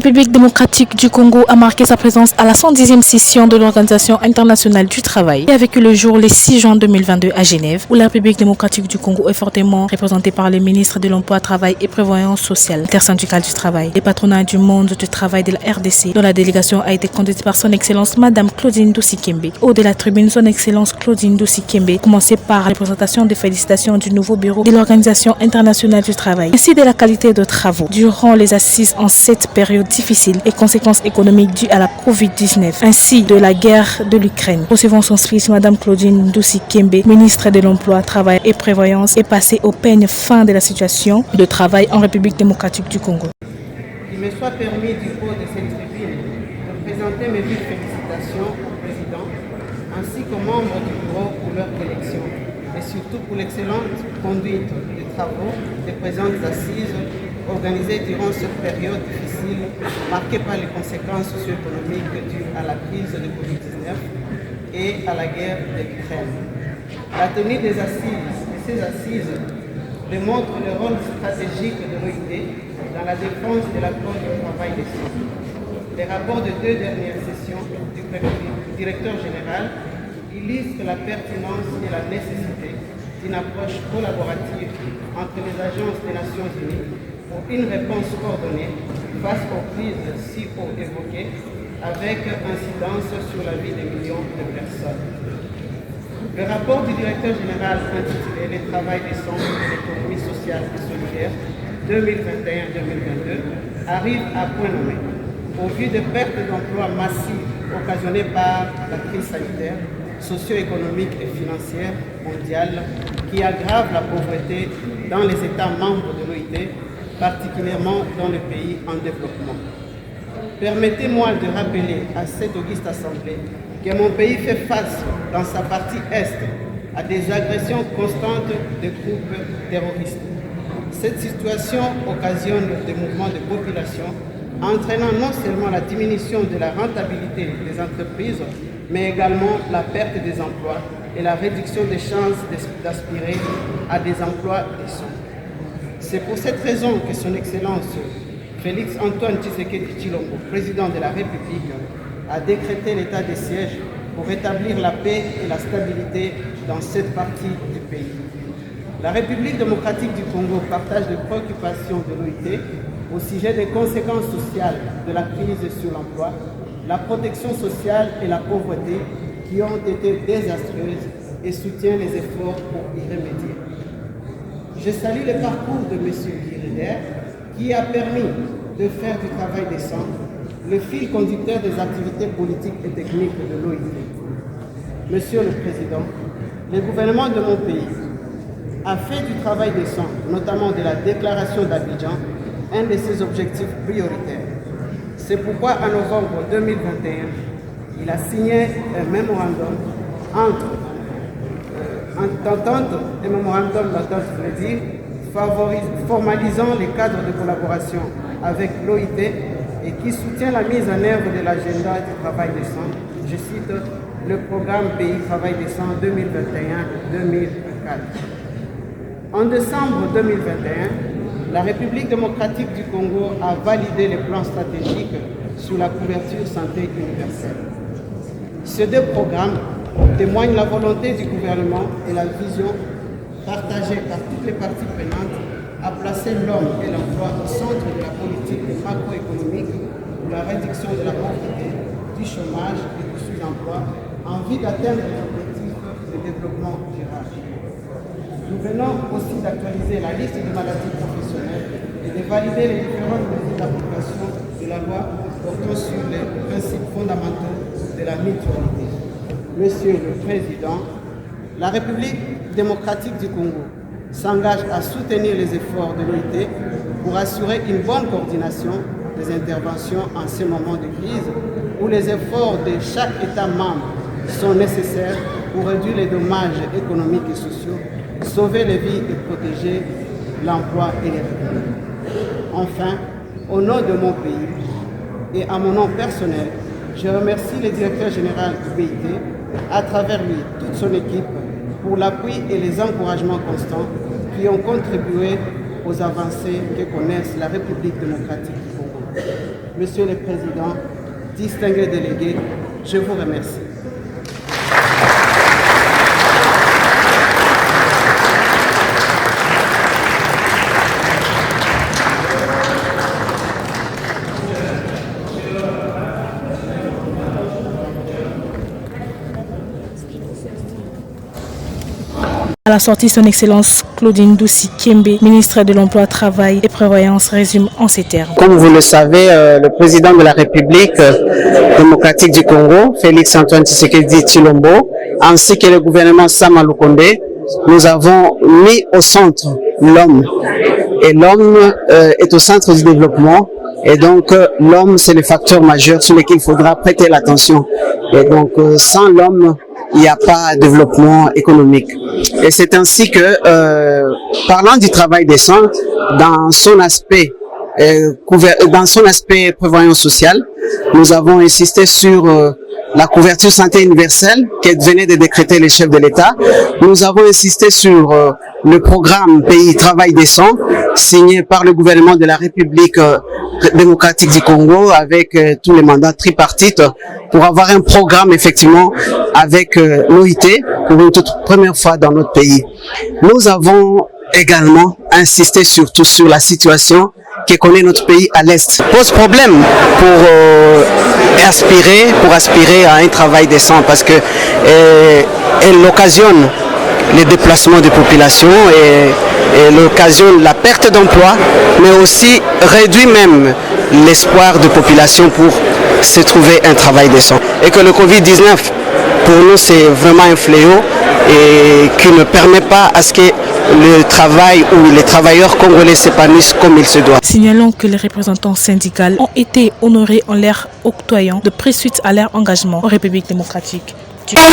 République démocratique du Congo a marqué sa présence à la 110e session de l'Organisation internationale du travail qui a vécu le jour le 6 juin 2022 à Genève, où la République démocratique du Congo est fortement représentée par le ministre de l'Emploi, Travail et Prévoyance sociale, intersyndicale du travail, les patronats du monde du travail de la RDC, dont la délégation a été conduite par son Excellence Madame Claudine Doucy-Kembe. Au de la tribune, son Excellence Claudine Doucy-Kembe commençait par la présentation des félicitations du nouveau bureau de l'Organisation internationale du travail, ainsi de la qualité de travaux durant les assises en cette période difficile et conséquences économiques dues à la Covid-19, ainsi de la guerre de l'Ukraine. Recevant son fils, Madame Claudine Doucy-Kembe, ministre de l'Emploi, Travail et Prévoyance, est passée au peigne fin de la situation de travail en République démocratique du Congo. Il me soit permis du haut de cette tribune de présenter mes vives félicitations au président ainsi qu'aux membres du bureau pour leur élection et surtout pour l'excellente conduite des travaux des présentes assises organisées durant cette période difficile marquée par les conséquences socio-économiques dues à la crise de Covid-19 et à la guerre de l'Ukraine. La tenue des assises et ces assises démontre le rôle stratégique de l'OIT dans la défense de l'accord du travail décent. Les rapports de 2 dernières sessions du directeur général illustrent la pertinence et la nécessité d'une approche collaborative entre les agences des Nations Unies pour une réponse coordonnée face aux crises si haut évoquées avec incidence sur la vie des millions de personnes. Le rapport du directeur général intitulé « Les travail décent et l'économie sociale et solidaire 2021-2022 » arrive à point nommé. Au vu des pertes d'emplois massives occasionnées par la crise sanitaire, socio-économique et financière mondiale qui aggrave la pauvreté dans les États membres de l'OIT, particulièrement dans les pays en développement. Permettez-moi de rappeler à cette auguste assemblée que mon pays fait face, dans sa partie Est, à des agressions constantes de groupes terroristes. Cette situation occasionne des mouvements de population, entraînant non seulement la diminution de la rentabilité des entreprises, mais également la perte des emplois et la réduction des chances d'aspirer à des emplois décents. C'est pour cette raison que son Excellence Félix Antoine Tshisekedi Tshilombo, président de la République, a décrété l'état de siège pour rétablir la paix et la stabilité dans cette partie du pays. La République démocratique du Congo partage les préoccupations de l'OIT au sujet des conséquences sociales de la crise sur l'emploi, la protection sociale et la pauvreté qui ont été désastreuses et soutient les efforts pour y remédier. Je salue le parcours de M. Guirider qui a permis de faire du travail décent le fil conducteur des activités politiques et techniques de l'OIT. Monsieur le Président, le gouvernement de mon pays a fait du travail décent, notamment de la déclaration d'Abidjan, un de ses objectifs prioritaires. C'est pourquoi en novembre 2021, il a signé un mémorandum d'entente, formalisant les cadres de collaboration avec l'OIT et qui soutient la mise en œuvre de l'agenda du travail décent. Je cite le programme Pays Travail décent 2021-2024. En décembre 2021, la République démocratique du Congo a validé les plans stratégiques sur la couverture santé universelle. Ces 2 programmes témoignent la volonté du gouvernement et la vision partagée par toutes les parties prenantes à placer l'homme et l'emploi au centre de la politique macroéconomique pour la réduction de la pauvreté, du chômage et du sous-emploi en vue d'atteindre les objectifs de développement durable. Nous venons aussi d'actualiser la liste des maladies professionnelles et de valider les différentes mesures d'application de la loi portant sur les principes fondamentaux de la mutualité. Monsieur le Président, la République démocratique du Congo s'engage à soutenir les efforts de l'OIT pour assurer une bonne coordination des interventions en ces moments de crise où les efforts de chaque État membre sont nécessaires pour réduire les dommages économiques et sociaux, sauver les vies et protéger l'emploi et les revenus. Enfin, au nom de mon pays et à mon nom personnel, je remercie le directeur général du BIT, à travers lui toute son équipe, pour l'appui et les encouragements constants qui ont contribué aux avancées que connaissent la République démocratique du Congo. Monsieur le Président, distingués délégués, je vous remercie. À la sortie, son Excellence Claudine Doussi Kembe, ministre de l'Emploi, Travail et Prévoyance, résume en ces termes. Comme vous le savez, le président de la République démocratique du Congo, Félix Antoine Tshisekedi Tshilombo, ainsi que le gouvernement Sama Lukonde, nous avons mis au centre l'homme. Et l'homme est au centre du développement. Et donc, l'homme, c'est le facteur majeur sur lequel il faudra prêter l'attention. Et donc, sans l'homme, il n'y a pas de développement économique. Et c'est ainsi que, parlant du travail décent, dans son aspect prévoyance sociale, nous avons insisté sur la couverture santé universelle qui venait de décréter les chefs de l'État. Nous avons insisté sur le programme Pays Travail Décent signé par le gouvernement de la République démocratique du Congo avec tous les mandats tripartites pour avoir un programme effectivement avec l'OIT pour une toute première fois dans notre pays. Nous avons également insisté surtout sur la situation que connaît notre pays à l'Est. Pose problème pour aspirer à un travail décent parce que elle occasionne les déplacements des populations et l'occasionne la perte d'emploi, mais aussi réduit même l'espoir de population pour se trouver un travail décent. Et que le Covid-19, pour nous, c'est vraiment un fléau et qui ne permet pas à ce que le travail ou les travailleurs congolais s'épanouissent comme il se doit. Signalons que les représentants syndicaux ont été honorés en leur octroyant de prix suite à leur engagement en République démocratique du Congo.